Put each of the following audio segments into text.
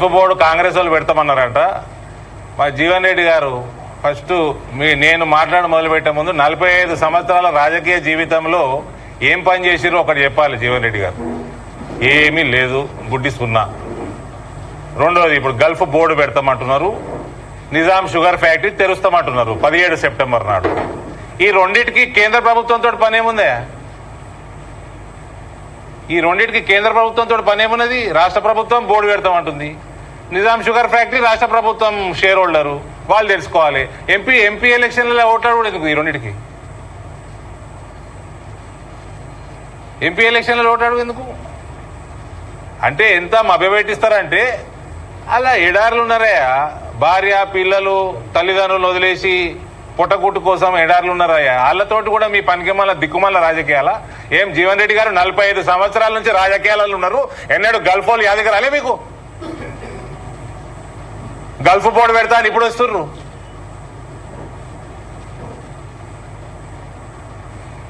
Board Congress వాళ్ళు పెడతామన్నారంట. మా జీవన్ రెడ్డి గారు ఫస్ట్ నేను మొదలుపెట్టే ముందు 45 సంవత్సరాల రాజకీయ జీవితంలో ఏం పని చేసిరో ఒకటి చెప్పాలి. జీవన్ రెడ్డి గారు ఏమీ లేదు, గుడ్డి సున్నా. రెండోది, ఇప్పుడు గల్ఫ్ బోర్డు పెడతామంటున్నారు, నిజాం షుగర్ ఫ్యాక్టరీ తెరుస్తామంటున్నారు 17 సెప్టెంబర్ నాడు. ఈ రెండింటికి కేంద్ర ప్రభుత్వంతో పని ఏముందా? ఈ రెండింటికి కేంద్ర ప్రభుత్వంతో పని ఏమున్నది? రాష్ట్ర ప్రభుత్వం బోర్డు పెడతామంటుంది. నిజాం షుగర్ ఫ్యాక్టరీ రాష్ట్ర ప్రభుత్వం షేర్ హోల్డరు, వాళ్ళు తెలుసుకోవాలి. ఎంపీ ఎలక్షన్లలో ఓట్లాడు కూడా ఎందుకు? ఈ రెండింటికి ఎంపీ ఎలక్షన్లలో ఓటాడు ఎందుకు? అంటే ఎంత మభ్యపెట్టిస్తారంటే, అలా ఎడారులు ఉన్నారయ్యా. భార్య పిల్లలు తల్లిదండ్రులు వదిలేసి పుట్టకుట్టు కోసం ఎడారులు ఉన్నారయ్యా. వాళ్ళతోటి కూడా మీ పనికిమాల దిక్కుమాల రాజకీయాల? ఏం జీవన్ రెడ్డి గారు 45 సంవత్సరాల నుంచి రాజకీయాలలో ఉన్నారు, ఎన్నడూ గల్ఫ్ వాళ్ళు యాదగిరి రాలే మీకు? గల్ఫ్ బోర్డు పెడతా అని ఇప్పుడు వస్తుర్రు.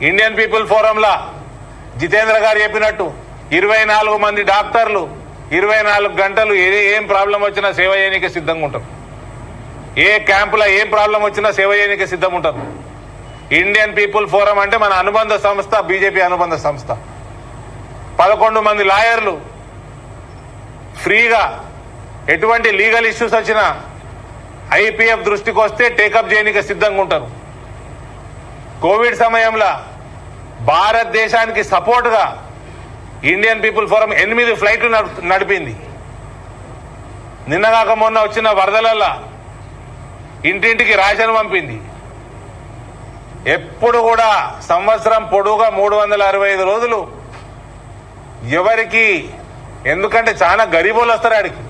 ఇండియన్ పీపుల్ ఫోరంలా జితేంద్ర గారు చెప్పినట్టు 24 మంది డాక్టర్లు 24 గంటలు ఏం ప్రాబ్లం వచ్చినా సేవ చేయడానికి సిద్ధంగా ఉంటారు. ఏ క్యాంపులో ఏం ప్రాబ్లం వచ్చినా సేవ చేయడానికి సిద్ధంగా ఉంటారు. ఇండియన్ పీపుల్ ఫోరం అంటే మన అనుబంధ సంస్థ, బీజేపీ అనుబంధ సంస్థ. 11 మంది లాయర్లు ఫ్రీగా ఎటువంటి లీగల్ ఇష్యూస్ వచ్చినా ఐపీఎఫ్ దృష్టికి వస్తే టేకప్ చేయడానికి సిద్ధంగా ఉంటారు. కోవిడ్ సమయంలో భారతదేశానికి సపోర్ట్గా ఇండియన్ పీపుల్ ఫోరం 8 ఫ్లైట్లు నడిపింది. నిన్నగాక మొన్న వచ్చిన వరదలల్లో ఇంటింటికి రేషన్ పంపింది. ఎప్పుడు కూడా సంవత్సరం పొడవుగా 365 రోజులు ఎవరికి, ఎందుకంటే చాలా గరీబోళ్ళు వస్తారు ఆడికి,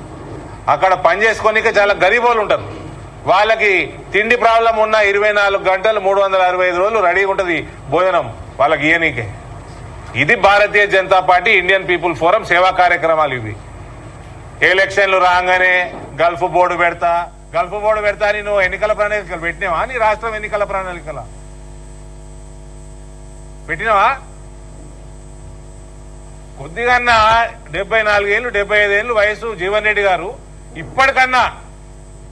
అక్కడ పని చేసుకోనికే చాలా గరీబోళ్ళు ఉంటారు. వాళ్ళకి తిండి ప్రాబ్లం ఉన్న 24 గంటలు 365 రోజులు రెడీగా ఉంటుంది భోజనం వాళ్ళకి ఇయనీకే. ఇది Bharatiya Janata party Indian people forum సేవా కార్యక్రమాలు. ఇవి ఎలక్షన్లు రాగానే గల్ఫ్ బోర్డు పెడతా అని నువ్వు ఎన్నికల ప్రణాళికలు పెట్టినావా? నీ రాష్ట్రం ఎన్నికల ప్రణాళికల పెట్టినావా? కొద్దిగా 74 ఏళ్ళు 75 ఏళ్ళు వయసు జీవన్ రెడ్డి గారు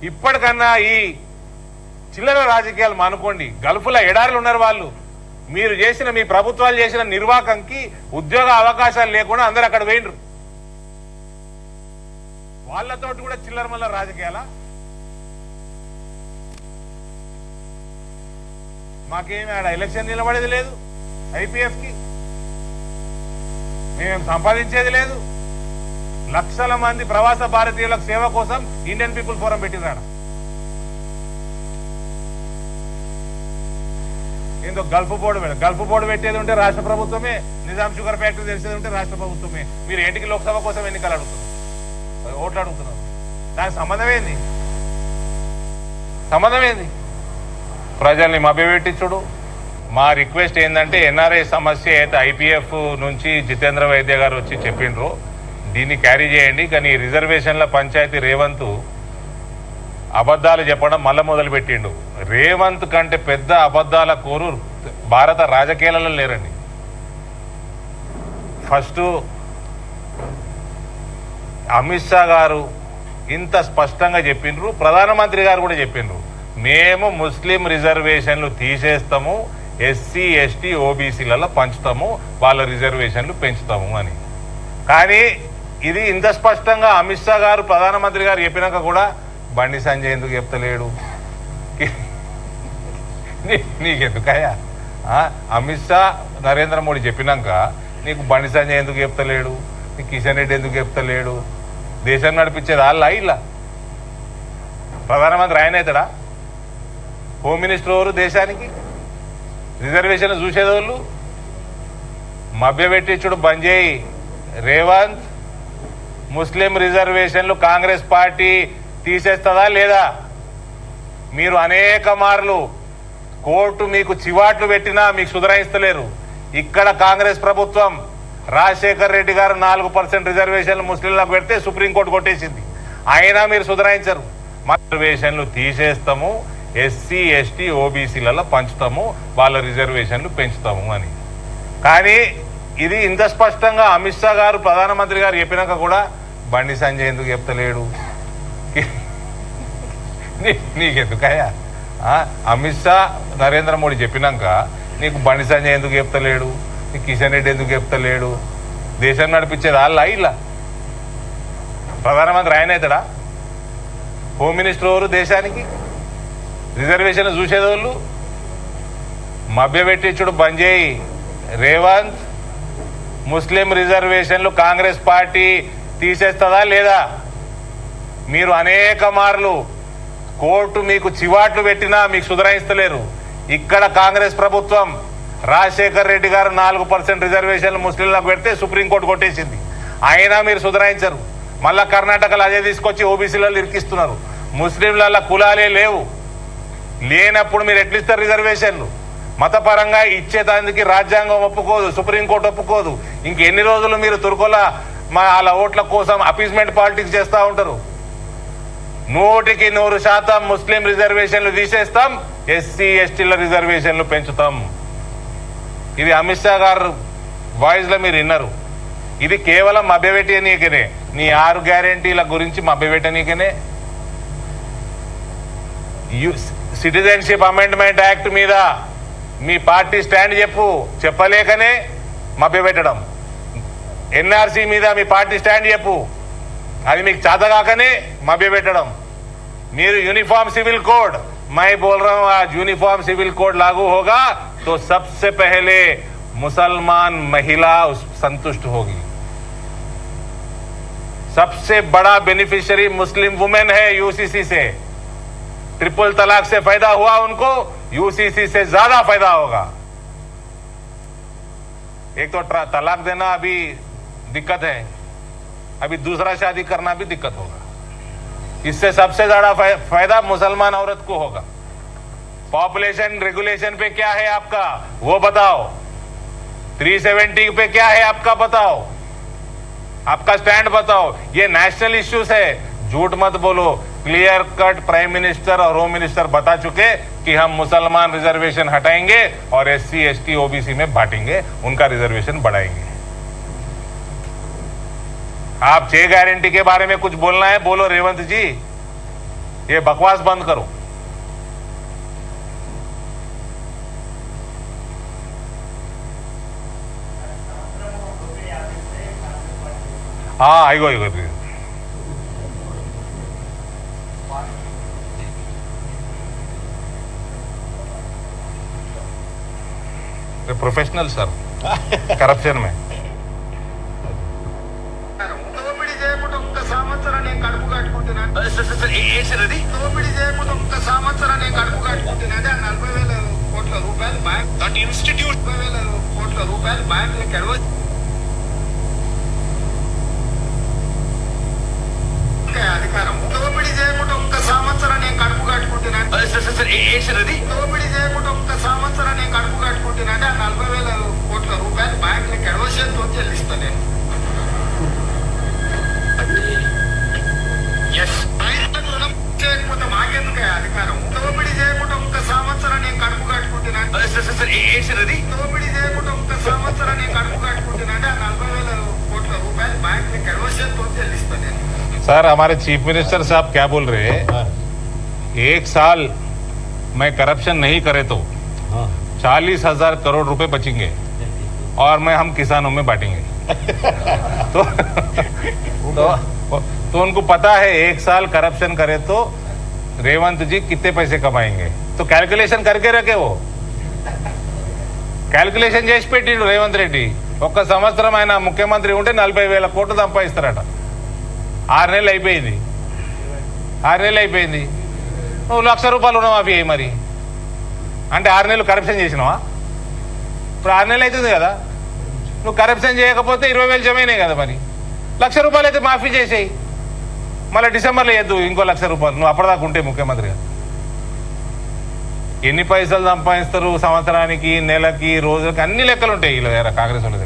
ఇప్పటికన్నా ఈ చిల్లర రాజకీయాలు మానుకోండి. గల్ఫ్లో ఎడారులు ఉన్నారు వాళ్ళు. మీరు చేసిన, మీ ప్రభుత్వాలు చేసిన నిర్వాహకంకి ఉద్యోగ అవకాశాలు లేకుండా అందరు అక్కడ పోయినరు. వాళ్ళతో కూడా చిల్లర మల్ల రాజకీయాల? మాకేమి ఆడ ఎలక్షన్ నిలబడేది లేదు, ఐపీఎఫ్ కి మేమేం సంపాదించేది లేదు. లక్షల మంది ప్రవాస భారతీయులకు సేవ కోసం ఇండియన్ పీపుల్ ఫోరం పెట్టినాడు. ఏందో గల్ఫ్ బోర్డు పెట్టేది ఉంటే రాష్ట్ర ప్రభుత్వమే, నిజాం షుగర్ ఫ్యాక్టరీ తెలిసేది ఉంటే రాష్ట్ర ప్రభుత్వమే. మీరు ఏంటికి లోక్సభ కోసం ఎన్నికలు అడుగుతున్నారు, ఓట్లు అడుగుతున్నారు? దానికి సంబంధం ఏంది? ప్రజల్ని మభ్యపెట్టించుడు. మా రిక్వెస్ట్ ఏంటంటే, ఎన్ఆర్ఐ సమస్య అయితే ఐపీఎఫ్ నుంచి జితేంద్ర వైద్య గారు వచ్చి చెప్పిండ్రు, దీన్ని క్యారీ చేయండి. కానీ రిజర్వేషన్ల పంచాయతీ రేవంత్ అబద్ధాలు చెప్పడం మళ్ళీ మొదలుపెట్టిండు. రేవంత్ కంటే పెద్ద అబద్ధాల కోరు భారత రాజకీయాలలో లేరండి. ఫస్ట్ అమిత్ షా గారు ఇంత స్పష్టంగా చెప్పిండ్రు, ప్రధానమంత్రి గారు కూడా చెప్పిండ్రు, మేము ముస్లిం రిజర్వేషన్లు తీసేస్తాము, ఎస్సీ ఎస్టీ ఓబీసీలలో పంచుతాము, వాళ్ళ రిజర్వేషన్లు పెంచుతాము అని. కానీ ఇది ఇంత స్పష్టంగా అమిత్ షా గారు ప్రధానమంత్రి గారు చెప్పినాక కూడా బండి సంజయ్ ఎందుకు చెప్తలేడు? నీకెందుకయ్యా? అమిత్ షా నరేంద్ర మోడీ చెప్పినాక నీకు బండి సంజయ్ ఎందుకు చెప్తలేడు? నీకు కిషన్ రెడ్డి ఎందుకు చెప్తలేడు? దేశం నడిపించేది వాళ్ళ ఇలా ప్రధానమంత్రి ఆయన అవుతాడా? హోమ్ మినిస్టర్ ఎవరు దేశానికి? రిజర్వేషన్ చూసేదోళ్ళు. మభ్యపెట్టించుడు బంద్ చేయి రేవంత్. ముస్లిం రిజర్వేషన్లు కాంగ్రెస్ పార్టీ తీసేస్తుందా లేదా? మీరు అనేక మార్లు కోర్టు మీకు చివాట్లు పెట్టినా మీకు సుధరాయిస్తలేరు. ఇక్కడ కాంగ్రెస్ ప్రభుత్వం రాజశేఖర్ రెడ్డి గారు 4% రిజర్వేషన్లు ముస్లింలకు పెడితే సుప్రీంకోర్టు కొట్టేసింది. అయినా మీరు సుధరాయించరు. రిజర్వేషన్లు తీసేస్తాము, ఎస్సీ ఎస్టీ ఓబీసీలలో పంచుతాము, వాళ్ళ రిజర్వేషన్లు పెంచుతాము అని. కానీ ఇది ఇంత స్పష్టంగా అమిత్ షా గారు ప్రధానమంత్రి గారు చెప్పినాక కూడా బండి సంజయ్ ఎందుకు చెప్తలేడు? నీకెందుకయ్యా? అమిత్ షా నరేంద్ర మోడీ చెప్పినాక నీకు బండి సంజయ్ ఎందుకు చెప్తలేడు? నీకు కిషన్ రెడ్డి ఎందుకు చెప్తలేడు? దేశం నడిపించేది వాళ్ళ ఇలా ప్రధానమంత్రి ఆయన అవుతాడా? హోమ్ మినిస్టర్ ఎవరు దేశానికి? రిజర్వేషన్లు చూసేదోళ్ళు మభ్యపెట్టించుడు బంద్ చేయి. రేవంత్, ముస్లిం రిజర్వేషన్లు కాంగ్రెస్ పార్టీ తీసేస్తుందా లేదా? మీరు అనేక మార్లు కోర్టు మీకు చివాట్లు పెట్టినా మీకు సుధరాయిస్తలేరు. ఇక్కడ కాంగ్రెస్ ప్రభుత్వం రాజశేఖర్ రెడ్డి గారు 4% రిజర్వేషన్లు ముస్లింలకు పెడితే సుప్రీంకోర్టు కొట్టేసింది. అయినా మీరు సుధరాయించరు. మళ్ళా కర్ణాటకలో అదే తీసుకొచ్చి ఓబీసీలలో ఇరికిస్తున్నారు. ముస్లింల కులాలే లేవు. లేనప్పుడు మీరు ఎట్లిస్తారు రిజర్వేషన్లు? మతపరంగా ఇచ్చేదానికి రాజ్యాంగం ఒప్పుకోదు, సుప్రీంకోర్టు ఒప్పుకోదు. ఇంకెన్ని రోజులు మీరు తుర్కోల వాళ్ళ ఓట్ల కోసం అపీస్మెంట్ పాలిటిక్స్ చేస్తూ ఉంటారు? 100% ముస్లిం రిజర్వేషన్లు తీసేస్తాం, ఎస్సీ ఎస్టీల రిజర్వేషన్లు పెంచుతాం. ఇది అమిత్ షా గారు వాయిస్ లో మీరు విన్నారు. ఇది కేవలం మభ్యపెట్టనీకనే, నీ 6 గ్యారెంటీల గురించి మభ్యపెట్టనీకనే. సిటిజన్షిప్ అమెండ్మెంట్ యాక్ట్ మీద మీ పార్టీ స్టాండ్ చెప్పలేకనే మభ్యపెట్టడం. ఎన్ఆర్సీ మీద మీ పార్టీ స్టాండ్ అది మీకు చేతగాకనే మభ్యపెట్టడం. మీరు యూनिफॉर्म सिविल कोड, मैं बोल रहा हूं आज यूनिफॉर्म सिविल कोड लागू होगा तो सबसे पहले मुसलमान महिला संतुष्ट होगी. सबसे बड़ा बेनिफिशियरी मुस्लिम वुमेन है यूसीसी से. ट्रिपल तलाक से फायदा हुआ उनको, यूसीसी से ज्यादा फायदा होगा. एक तो तलाक देना अभी दिक्कत है, अभी दूसरा शादी करना भी दिक्कत होगा. इससे सबसे ज्यादा फायदा मुसलमान औरत को होगा. पॉपुलेशन रेगुलेशन पे क्या है आपका वो बताओ. 370 पे क्या है आपका बताओ. आपका स्टैंड बताओ. ये नेशनल इश्यूज है, झूठ मत बोलो. क्लियर कट प्राइम मिनिस्टर और होम मिनिस्टर बता चुके कि हम मुसलमान रिजर्वेशन हटाएंगे और एससी एसटी ओबीसी में बांटेंगे, उनका रिजर्वेशन बढ़ाएंगे. आप 6 गारंटी के बारे में कुछ बोलना है बोलो रेवंत जी, ये बकवास बंद करो. हाँ iGo iGo professional sir corruption में దోపిడీ చేయకుండా ఒక్క సంవత్సరం నేను కడుపు కట్టుకుంటున్నాను. 40,000 కోట్ల రూపాయలు బ్యాంక్ దట్ ఇన్స్టిట్యూట్ 40,000 కోట్ల రూపాయలు బ్యాంకులకు ఎడవచ్చు. అధికారం దోపిడీ చేయకుండా ఒక్క సంవత్సరం నేను కడుపు కట్టుకుంటున్నాను. దోపిడీ చేయకుండా ఒక్క సంవత్సరం నేను కడుపు కట్టుకుంటున్నాను. 40,000 కోట్ల రూపాయలు బ్యాంకులకు ఎడవసేతో చెల్లిస్తాను నేను. చేయకపోతే మాకెందుకు అధికారం? దోపిడీ చేయకుండా ఒక్క సంవత్సరం నేను కడుపు కట్టుకుంటున్నాను. దోపిడీ చేయకుండా ఒక్క సంవత్సరం నేను కడుపు కట్టుకుంటున్నాను. 40,000 కోట్ల రూపాయలు బ్యాంకులకు ఎడవసేతో చెల్లిస్తాను నేను. सर हमारे चीफ मिनिस्टर साहब क्या बोल रहे हैं? 1 साल मैं करप्शन नहीं करे तो 40,000 करोड़ रुपए बचेंगे और मैं हम किसानों में बांटेंगे. तो उनको पता है 1 साल करप्शन करे तो रेवंत जी कितने पैसे कमाएंगे. तो कैलकुलेशन करके रखे. वो క్యాల్కులేషన్ చేసి పెట్టిండు రేవంత్ రెడ్డి. ఒక్క సంవత్సరం ఆయన ముఖ్యమంత్రి ఉంటే 40,000 కోట్లు సంపాదిస్తారట. 6 నెలలు అయిపోయింది. 6 నెలలు అయిపోయింది. నువ్వు ₹1,00,000 రుణమాఫీ అయ్యి మరి అంటే 6 నెలలు కరప్షన్ చేసినావా? ఇప్పుడు 6 నెలలు అవుతుంది కదా. నువ్వు కరప్షన్ చేయకపోతే 20,000 జమైనాయి కదా. మరి ₹1,00,000 అయితే మాఫీ చేసేయి. మళ్ళీ డిసెంబర్లో వేద్దు ఇంకో ₹1,00,000. నువ్వు అప్పటిదాకా ఉంటే ముఖ్యమంత్రిగా ఎన్ని పైసలు సంపాదిస్తారు సంవత్సరానికి, నెలకి, రోజులకి అన్ని లెక్కలు ఉంటాయి ఇలా కాంగ్రెస్ వాళ్ళ దగ్గర.